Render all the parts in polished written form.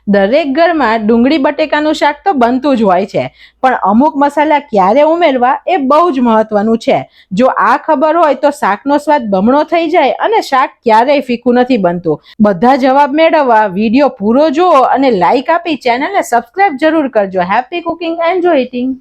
દરેક ઘરમાં ડુંગળી બટેકાનું શાક તો બનતું જ હોય છે, પણ અમુક મસાલા ક્યારે ઉમેરવા એ બહુ જ મહત્વનું છે. જો આ ખબર હોય તો શાકનો સ્વાદ બમણો થઈ જાય અને શાક ક્યારેય ફીકું નથી બનતું. બધા જવાબ મેળવવા વિડીયો પૂરો જુઓ અને લાઈક આપી ચેનલને સબસ્ક્રાઇબ જરૂર કરજો. Happy cooking, enjoy eating.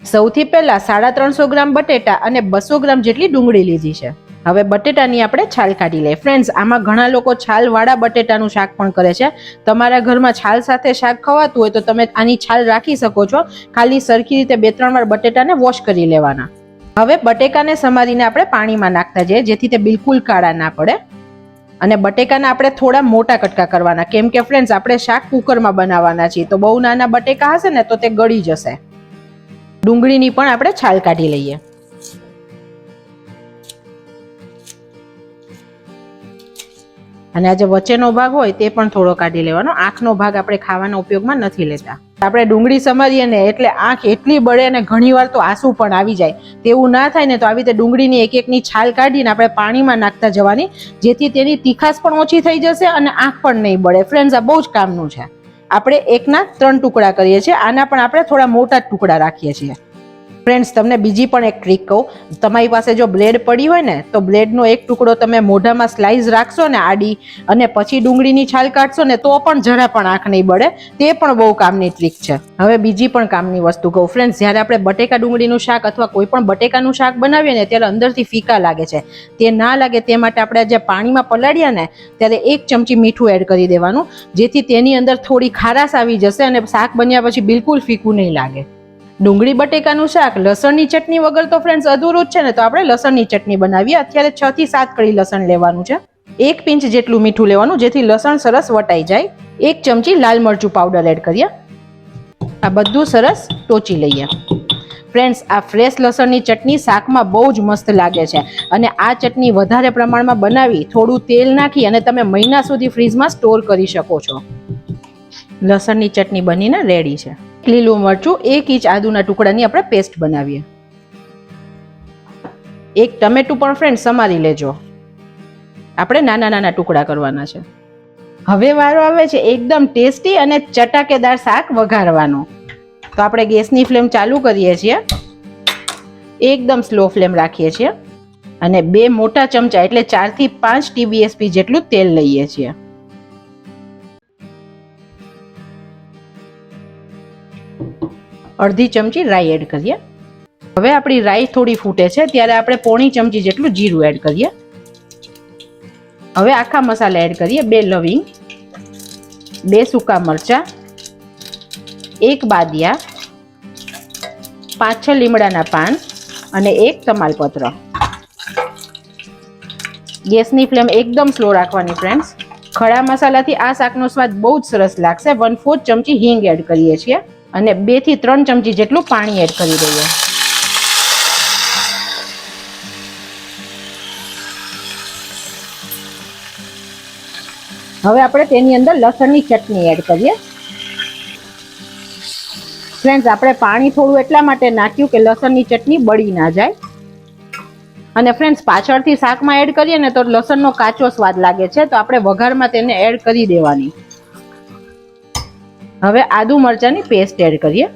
સૌથી પહેલા 350 ગ્રામ બટેટા અને 200 ગ્રામ જેટલી ડુંગળી લીધી છે. હવે બટેટાની આપણે છાલ કાઢી લઈએ. ફ્રેન્ડ્સ, આમાં ઘણા લોકો છાલવાળા બટેટાનું શાક પણ કરે છે. તમારા ઘરમાં છાલ સાથે શાક ખવાતું હોય તો તમે આની છાલ રાખી શકો છો. ખાલી સરખી રીતે 2-3 વાર બટેટાને વોશ કરી લેવાના. હવે બટેકાને સમારીને આપણે પાણીમાં નાખતા જઈએ જેથી તે બિલકુલ કાળા ના પડે. અને બટેકાના આપણે થોડા મોટા કટકા કરવાના, કેમ કે ફ્રેન્ડ્સ આપણે શાક કુકરમાં બનાવવાના છીએ, તો બહુ નાના બટેકા હશે ને તો તે ગળી જશે. ડુંગળીની પણ આપણે છાલ કાઢી લઈએ. અને આ જે વચ્ચેનો ભાગ હોય તે પણ થોડો કાઢી લેવાનો. આંખનો ભાગ આપણે ખાવાના ઉપયોગમાં નથી લેતા. આપણે ડુંગળી સમારીએ ને એટલે આંખ એટલી બળે અને ઘણીવાર તો આંસુ પણ આવી જાય. તેવું ના થાય ને તો આવી રીતે ડુંગળીની એક-એકની છાલ કાઢીને આપણે પાણીમાં નાખતા જવાની, જેથી તેની તીખાશ પણ ઓછી થઈ જશે અને આંખ પણ નહીં બળે. ફ્રેન્ડ્સ, આ બહુ જ કામનું છે. આપણે 1ના 3 ટુકડા કરીએ છીએ, આના પણ આપણે થોડા મોટા ટુકડા રાખીએ છીએ. ફ્રેન્ડ્સ, તમને બીજી પણ એક ટ્રીક કહું. તમારી પાસે જો બ્લેડ પડી હોય ને તો બ્લેડનો એક ટુકડો તમે મોઢામાં સ્લાઇસ રાખશો ને આડી, અને પછી ડુંગળીની છાલ કાઢશો ને તો પણ જરા પણ આંખ નહીં બળે. તે પણ બહુ કામની ટ્રીક છે. હવે બીજી પણ કામની વસ્તુ કહું. ફ્રેન્ડ્સ, જ્યારે આપણે બટેકા ડુંગળીનું શાક અથવા કોઈ પણ બટેકાનું શાક બનાવીએ ને ત્યારે અંદરથી ફીકા લાગે છે. તે ના લાગે તે માટે આપણે જે પાણીમાં પલાળ્યા ને ત્યારે 1 ચમચી મીઠું એડ કરી દેવાનું, જેથી તેની અંદર થોડી ખારાશ આવી જશે અને શાક બન્યા પછી બિલકુલ ફીકું નહીં લાગે. ડુંગળી બટેકાનું શાક લસણની ચટણી વગર તો ફ્રેન્ડ્સ અધૂરું જ છે ને, તો આપણે લસણની ચટણી બનાવીએ. અત્યારે 6 થી 7 કળી લસણ લેવાનું છે. 1 પિંચ જેટલું મીઠું લેવાનું જેથી લસણ સરસ વટાઈ જાય. 1 ચમચી લાલ મરચું પાવડર એડ કરીએ. આ બધું સરસ ટોચી લઈએ. ફ્રેન્ડ્સ, આ ફ્રેશ લસણની ચટણી શાકમાં બહુ જ મસ્ત લાગે છે. અને આ ચટણી વધારે પ્રમાણમાં બનાવી થોડું તેલ નાખી અને તમે મહિના સુધી ફ્રીજમાં સ્ટોર કરી શકો છો. લસણની ચટણી બનીને રેડી છે. લીલું મરચું, 1 ઇંચ આદુના ટુકડાની આપણે પેસ્ટ બનાવીએ. 1 ટમેટું પણ ફ્રેન્ડ સમારી લેજો. આપણે નાના નાના ટુકડા કરવાના છે. હવે વારો આવે છે એકદમ ટેસ્ટી અને ચટાકેદાર શાક વઘારવાનો. તો આપણે ગેસની ફ્લેમ ચાલુ કરીએ છીએ. એકદમ સ્લો ફ્લેમ રાખીએ છીએ અને 2 મોટા ચમચા એટલે 4 થી 5 TBSP જેટલું તેલ લઈએ છીએ. અડધી ચમચી રાઈ એડ કરીએ. હવે આપણી રાઈ થોડી ફૂટે છે ત્યારે આપણે પોણી ચમચી જેટલું જીરું એડ કરીએ. હવે આખા મસાલા એડ કરીએ. 2 લવિંગ, 2 સૂકા મરચા, 1 બાદિયા, 5-6 લીમડાના પાન અને 1 તમાલપત્ર. ગેસની ફ્લેમ એકદમ સ્લો રાખવાની ફ્રેન્ડ્સ. ખડા મસાલાથી આ શાકનો સ્વાદ બહુ જ સરસ લાગશે. 1/4 ચમચી હિંગ એડ કરીએ છીએ અને 2 થી 3 ચમચી જેટલું પાણી એડ કરી દઈએ. હવે આપણે તેની અંદર લસણની ચટણી એડ કરીએ. ફ્રેન્ડ્સ, આપણે પાણી થોડું એટલા માટે નાખ્યું કે લસણની ચટણી બળી ના જાય. અને ફ્રેન્ડ્સ, પાછળથી શાકમાં એડ કરીએ ને તો લસણનો કાચો સ્વાદ લાગે છે, તો આપણે વઘારમાં તેને એડ કરી દેવાની. હવે આદુ મરચાની પેસ્ટ એડ કરીએ.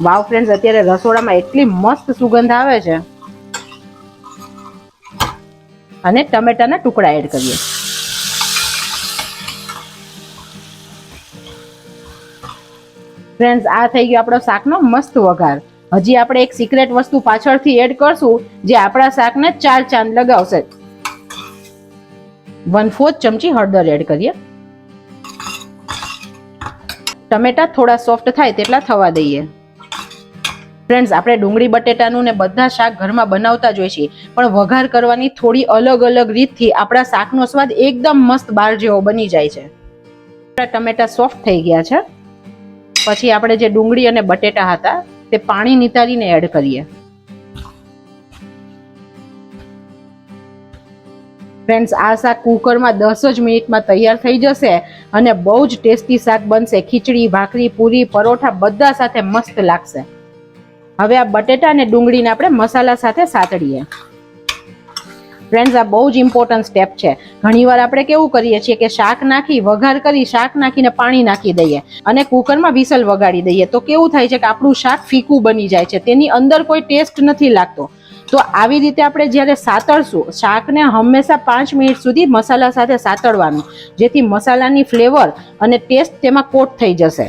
વાવ ફ્રેન્ડ્સ, અત્યારે રસોડામાં એટલી મસ્ત સુગંધ આવે છે. અને ટમેટાના ટુકડા એડ કરીએ. ફ્રેન્ડ્સ, આ થઈ ગયો આપણો શાકનો મસ્ત વઘાર. હજી આપણે એક સિક્રેટ વસ્તુ પાછળથી એડ કરશું જે આપણા શાકને 4 ચાંદ લગાવશે. 1/4 ચમચી હળદર એડ કરીએ. ટમેટા થોડા સોફ્ટ થાય તેટલા થવા દઈએ. ફ્રેન્ડ્સ, આપણે ડુંગળી બટેટાનું ને બધા શાક ઘરમાં બનાવતા જ હોય છીએ, પણ વઘાર કરવાની થોડી અલગ અલગ રીતથી આપણા શાકનો સ્વાદ એકદમ મસ્ત બહાર જેવો બની જાય છે. ટમેટા સોફ્ટ થઈ ગયા છે. પછી આપણે જે ડુંગળી અને બટેટા હતા તે પાણી નિતારીને એડ કરીએ. ફ્રેન્ડ્સ, આ શાક કુકરમાં 10 જ મિનિટમાં તૈયાર થઈ જશે અને બહુ જ ટેસ્ટી શાક બનશે. ખીચડી, ભાખરી, પૂરી, પરોઠા બધા સાથે મસ્ત લાગશે. હવે આ બટેટા અને ડુંગળીને આપણે મસાલા સાથે સાતળીએ. ફ્રેન્ડ્સ, આ બહુ જ ઇમ્પોર્ટન્ટ સ્ટેપ છે. ઘણીવાર આપણે કેવું કરીએ છીએ કે શાક નાખી, વઘાર કરી, શાક નાખીને પાણી નાખી દઈએ અને કુકરમાં વિસલ વગાડી દઈએ, તો કેવું થાય છે કે આપણું શાક ફીકું બની જાય છે, તેની અંદર કોઈ ટેસ્ટ નથી લાગતો. તો આવી રીતે આપણે જ્યારે સાતળશું, શાકને હંમેશા 5 મિનિટ સુધી મસાલા સાથે સાતળવાનું, જેથી મસાલાની ફ્લેવર અને ટેસ્ટ તેમાં કોટ થઈ જશે.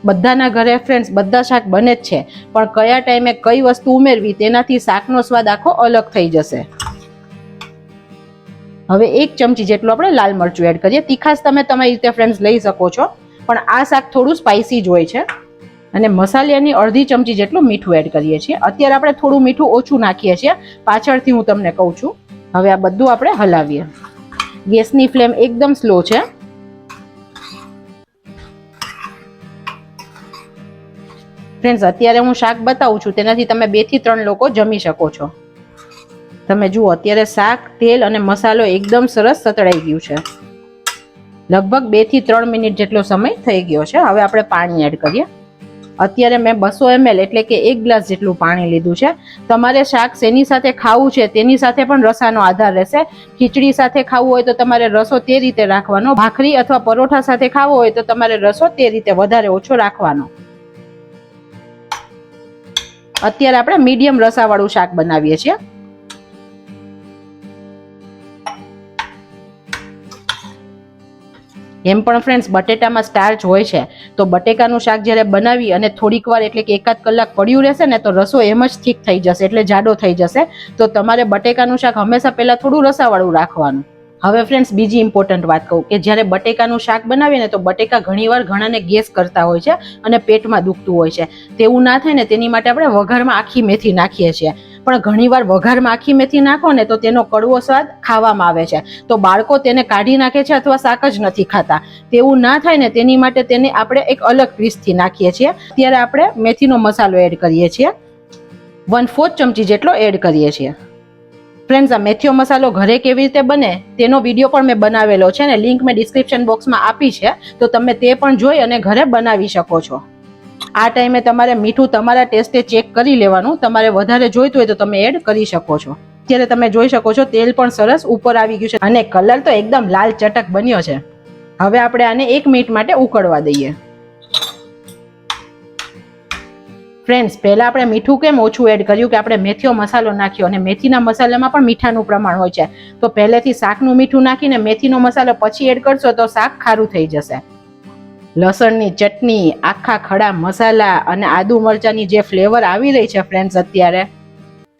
બધાના ઘરે ફ્રેન્ડ્સ બધા શાક બને જ છે, પણ કયા ટાઈમે કઈ વસ્તુ ઉમેરવી તેનાથી શાકનો સ્વાદ આખો અલગ થઈ જશે. હવે 1 ચમચી જેટલું આપણે લાલ મરચું એડ કરીએ. તીખાશ તમે તમારી રીતે ફ્રેન્ડ્સ લઈ શકો છો, પણ આ શાક થોડું સ્પાઇસી જ હોય છે. અને મસાલાની અડધી ચમચી જેટલું મીઠું એડ કરીએ છીએ. અત્યારે આપણે થોડું મીઠું ઓછું નાખીએ છીએ, પાછળથી હું તમને કહું છું. હવે આ બધું આપણે હલાવીએ. ગેસની ફ્લેમ એકદમ સ્લો છે. ફ્રેન્ડ્સ, અત્યારે હું શાક બતાવું છું, તેનાથી તમે 2 થી 3 લોકો જમી શકો છો. તમે જુઓ, અત્યારે શાક, તેલ અને મસાલો એકદમ સરસ સતળાઈ ગયું છે. લગભગ 2 થી 3 મિનિટ જેટલો સમય થઈ ગયો છે. હવે આપણે પાણી એડ કરીએ. અત્યારે મેં 200 ml એટલે કે 1 ગ્લાસ જેટલું પાણી લીધું છે. તમારે શાક શેની સાથે ખાવું છે તેની સાથે પણ રસાનો આધાર રહેશે. ખીચડી સાથે ખાવું હોય તો તમારે રસો તે રીતે રાખવાનો. ભાખરી અથવા પરોઠા સાથે ખાવો હોય તો તમારે રસો તે રીતે વધારે ઓછો રાખવાનો. અત્યારે આપણે મીડિયમ રસાવાળું શાક બનાવીએ છીએ. એમ પણ ફ્રેન્ડ્સ, બટેટામાં સ્ટાર્ચ હોય છે, તો બટેકાનું શાક જ્યારે બનાવી અને થોડીક વાર એટલે કે 1 કલાક પડ્યું રહેશે ને, તો રસો એમ જ ઠીક થઈ જશે, એટલે જાડો થઈ જશે. તો તમારે બટેકાનું શાક હંમેશા પહેલા થોડું રસાવાળું રાખવાનું. હવે ફ્રેન્ડ્સ, બીજી ઇમ્પોર્ટન્ટ વાત કહું કે જ્યારે બટેકાનું શાક બનાવીએ ને, તો બટેકા ઘણીવાર ઘણાને ગેસ કરતા હોય છે અને પેટમાં દુખતું હોય છે. તેવું ના થાય ને તેની માટે આપણે વઘારમાં આખી મેથી નાખીએ છીએ. પણ ઘણીવાર વઘારમાં આખી મેથી નાખો ને તો તેનો કડવો સ્વાદ ખાવામાં આવે છે, તો બાળકો તેને કાઢી નાખે છે અથવા શાક જ નથી ખાતા. તેવું ના થાય ને તેની માટે તેને આપણે એક અલગ ટ્વિસ્ટથી નાખીએ છીએ. ત્યારે આપણે મેથીનો મસાલો એડ કરીએ છીએ. 1/4 ચમચી જેટલો એડ કરીએ છીએ. ફ્રેન્ડ્સ, આ મેથીનો મસાલો ઘરે કેવી રીતે બને તેનો વિડીયો પણ મેં બનાવેલો છે ને, લિંક મેં ડિસ્ક્રિપ્શન બોક્સમાં આપી છે, તો તમે તે પણ જોઈ અને ઘરે બનાવી શકો છો. આ ટાઈમે તમારે મીઠું તમારા ટેસ્ટે ચેક કરી લેવાનું. તમારે વધારે જોઈતું હોય તો તમે એડ કરી શકો છો. અત્યારે તમે જોઈ શકો છો તેલ પણ સરસ ઉપર આવી ગયું છે અને કલર તો એકદમ લાલ ચટક બન્યો છે. હવે આપણે આને 1 મિનિટ માટે ઉકળવા દઈએ. ફ્રેન્ડ્સ, પહેલા આપણે મીઠું કેમ ઓછું એડ કર્યું કે આપણે મેથીનો મસાલો નાખ્યો, અને મેથીના મસાલામાં પણ મીઠાનું પ્રમાણ હોય છે. તો પહેલેથી શાકનું મીઠું નાખીને મેથીનો મસાલો પછી એડ કરશો તો શાક ખારું થઈ જશે. લસણની ચટણી, આખા ખડા મસાલા અને આદુ મરચાંની જે ફ્લેવર આવી રહી છે ફ્રેન્ડ્સ, અત્યારે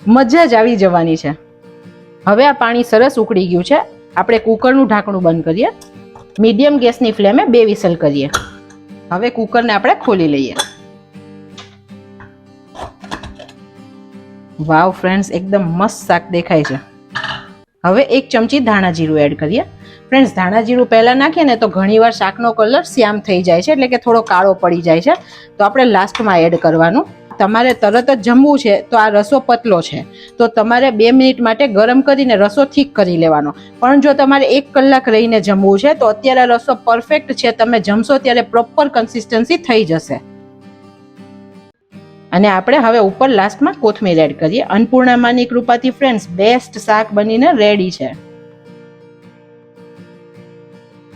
મજા જ આવી જવાની છે. હવે આ પાણી સરસ ઉકળી ગયું છે. આપણે કુકરનું ઢાંકણું બંધ કરીએ. મીડિયમ ગેસની ફ્લેમે 2 વિસલ કરીએ. હવે કુકરને આપણે ખોલી લઈએ. વાવ ફ્રેન્ડ્સ, એકદમ મસ્ત શાક દેખાય છે. હવે 1 ચમચી ધાણા જીરું એડ કરીએ. ફ્રેન્ડ્સ, ધાણા જીરું પહેલાં નાખીએ ને તો ઘણીવાર શાકનો કલર શ્યામ થઈ જાય છે, એટલે કે થોડો કાળો પડી જાય છે, તો આપણે લાસ્ટમાં એડ કરવાનું. તમારે તરત જ જમવું છે તો આ રસો પતલો છે, તો તમારે 2 મિનિટ માટે ગરમ કરીને રસો ઠીક કરી લેવાનો. પણ જો તમારે 1 કલાક રહીને જમવું છે તો અત્યારે રસો પરફેક્ટ છે. તમે જમશો ત્યારે પ્રોપર કન્સિસ્ટન્સી થઈ જશે. અને આપણે હવે ઉપર લાસ્ટમાં કોથમીર એડ કરીએ. અન્નપૂર્ણામાની કૃપાથી ફ્રેન્ડ્સ, બેસ્ટ શાક બનીને રેડી છે.